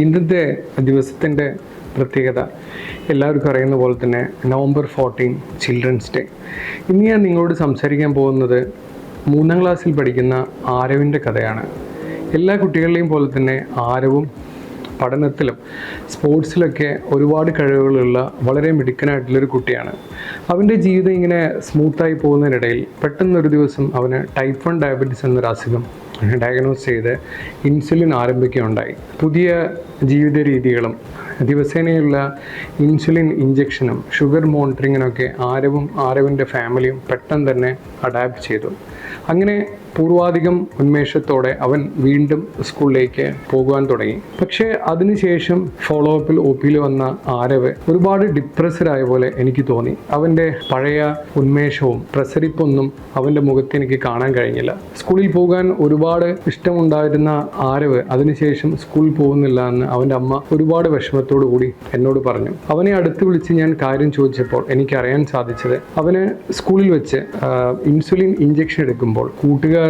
ഇന്നത്തെ ദിവസത്തിൻ്റെ പ്രത്യേകത എല്ലാവർക്കും അറിയുന്ന പോലെ തന്നെ November 14 ചിൽഡ്രൻസ് ഡേ. ഇന്ന് ഞാൻ നിങ്ങളോട് സംസാരിക്കാൻ പോകുന്നത് 3ാം ക്ലാസ്സിൽ പഠിക്കുന്ന ആരവിൻ്റെ കഥയാണ്. എല്ലാ കുട്ടികളുടെയും പോലെ തന്നെ ആരവും പഠനത്തിലും സ്പോർട്സിലൊക്കെ ഒരുപാട് കഴിവുകളുള്ള വളരെ മിടുക്കനായിട്ടുള്ളൊരു കുട്ടിയാണ്. അവൻ്റെ ജീവിതം ഇങ്ങനെ സ്മൂത്തായി പോകുന്നതിനിടയിൽ പെട്ടെന്നൊരു ദിവസം അവന് ടൈപ്പ് 1 ഡയബറ്റീസ് എന്നൊരു അസുഖം ഡയഗ്നോസ് ചെയ്ത് ഇൻസുലിൻ ആരംഭിക്കുകയുണ്ടായി. പുതിയ ജീവിത രീതികളും ദിവസേനയുള്ള ഇൻസുലിൻ ഇഞ്ചക്ഷനും ഷുഗർ മോണിറ്ററിങ്ങിനൊക്കെ ആരവിൻ്റെ ഫാമിലിയും പെട്ടെന്ന് തന്നെ അഡാപ്റ്റ് ചെയ്തു. അങ്ങനെ പൂർവാധികം ഉന്മേഷത്തോടെ അവൻ വീണ്ടും സ്കൂളിലേക്ക് പോകുവാൻ തുടങ്ങി. പക്ഷേ അതിനുശേഷം ഫോളോ അപ്പിൽ OPയിൽ വന്ന ആരവ് ഒരുപാട് ഡിപ്രസ്ഡ് ആയ പോലെ എനിക്ക് തോന്നി. അവൻ്റെ പഴയ ഉന്മേഷവും പ്രസരിപ്പൊന്നും അവൻ്റെ മുഖത്ത് എനിക്ക് കാണാൻ കഴിഞ്ഞില്ല. സ്കൂളിൽ പോകാൻ ഒരുപാട് ഇഷ്ടമുണ്ടായിരുന്ന ആരവ് അതിനുശേഷം സ്കൂളിൽ പോകുന്നില്ല എന്ന് അവൻ്റെ അമ്മ ഒരുപാട് വിഷമത്തോടു കൂടി എന്നോട് പറഞ്ഞു. അവനെ അടുത്ത് വിളിച്ച് ഞാൻ കാര്യം ചോദിച്ചപ്പോൾ എനിക്കറിയാൻ സാധിച്ചത് അവന് സ്കൂളിൽ വെച്ച് ഇൻസുലിൻ ഇഞ്ചക്ഷൻ എടുക്കുമ്പോൾ കൂട്ടുകാരിൽ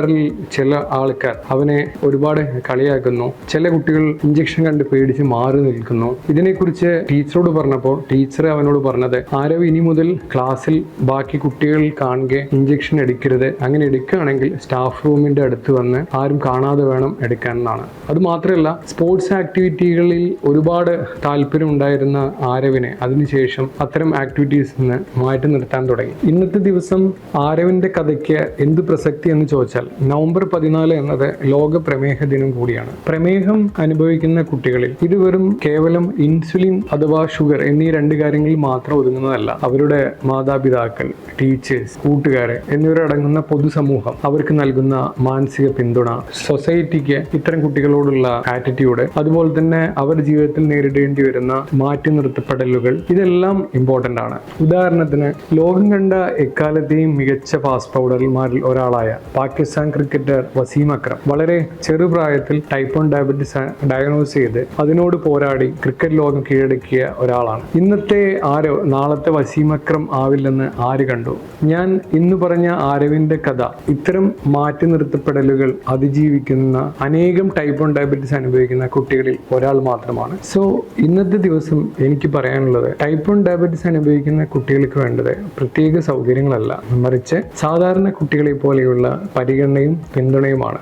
ചില ആൾക്കാർ അവനെ ഒരുപാട് കളിയാക്കുന്നു. ചില കുട്ടികൾ ഇഞ്ചക്ഷൻ കണ്ട് പേടിച്ച് മാറി നിൽക്കുന്നു. ഇതിനെക്കുറിച്ച് ടീച്ചറോട് പറഞ്ഞപ്പോൾ ടീച്ചർ അവനോട് പറഞ്ഞത്, ആരവ് ഇനി മുതൽ ക്ലാസ്സിൽ ബാക്കി കുട്ടികൾ കാണുക ഇഞ്ചക്ഷൻ എടുക്കരുത്, അങ്ങനെ എടുക്കുകയാണെങ്കിൽ സ്റ്റാഫ് റൂമിന്റെ അടുത്ത് വന്ന് ആരും കാണാതെ വേണം എടുക്കാൻ എന്നാണ്. അതുമാത്രമല്ല, സ്പോർട്സ് ആക്ടിവിറ്റികളിൽ ഒരുപാട് താല്പര്യം ഉണ്ടായിരുന്ന ആരവിനെ അതിനുശേഷം അത്തരം ആക്ടിവിറ്റീസിൽ നിന്ന് മാറ്റി നിർത്താൻ തുടങ്ങി. ഇന്നത്തെ ദിവസം ആരവിന്റെ കഥയ്ക്ക് എന്ത് പ്രസക്തി എന്ന് ചോദിച്ചാൽ, November 14 എന്നത് ലോക പ്രമേഹ ദിനം കൂടിയാണ്. പ്രമേഹം അനുഭവിക്കുന്ന കുട്ടികളിൽ ഇത് കേവലം ഇൻസുലിൻ അഥവാ ഷുഗർ എന്നീ 2 കാര്യങ്ങളിൽ മാത്രം ഒതുങ്ങുന്നതല്ല. അവരുടെ മാതാപിതാക്കൾ, ടീച്ചേഴ്സ്, കൂട്ടുകാരെ എന്നിവരടങ്ങുന്ന പൊതുസമൂഹം അവർക്ക് നൽകുന്ന മാനസിക പിന്തുണ, സൊസൈറ്റിക്ക് ഇത്തരം കുട്ടികളോടുള്ള ആറ്റിറ്റ്യൂഡ്, അതുപോലെ തന്നെ അവർ ജീവിതത്തിൽ നേരിടേണ്ടി വരുന്ന മാറ്റി നിർത്തപ്പെടലുകൾ, ഇതെല്ലാം ഇമ്പോർട്ടൻ്റ് ആണ്. ഉദാഹരണത്തിന്, ലോകം കണ്ട എക്കാലത്തെയും മികച്ച ഫാസ്റ്റ് ബൗളർമാരിൽ ഒരാളായ പാകിസ്ഥാൻ ക്രിക്കറ്റർ വസീം അക്രം വളരെ ചെറുപ്രായത്തിൽ ടൈപ്പ് 1 ഡയബറ്റീസ് ഡയഗ്നോസ് ചെയ്ത് അതിനോട് പോരാടി ക്രിക്കറ്റ് ലോകം കീഴടക്കിയ ഒരാളാണ്. ഇന്നത്തെ ആരവ് നാളത്തെ വസീം അക്രം ആവില്ലെന്ന് ആര് കണ്ടു? ഞാൻ ഇന്ന് പറഞ്ഞ ആരവിന്റെ കഥ ഇത്തരം മാറ്റി നിർത്തപ്പെടലുകൾ അതിജീവിക്കുന്ന അനേകം ടൈപ്പ് 1 ഡയബറ്റീസ് അനുഭവിക്കുന്ന കുട്ടികളിൽ ഒരാൾ മാത്രമാണ്. സോ ഇന്നത്തെ ദിവസം എനിക്ക് പറയാനുള്ളത്, ടൈപ്പ് 1 ഡയബറ്റീസ് അനുഭവിക്കുന്ന കുട്ടികൾക്ക് വേണ്ടത് പ്രത്യേക സൗകര്യങ്ങളല്ല, മറിച്ച് സാധാരണ കുട്ടികളെ പോലെയുള്ള പരിഗണനയും പിന്തുണയുമാണ്.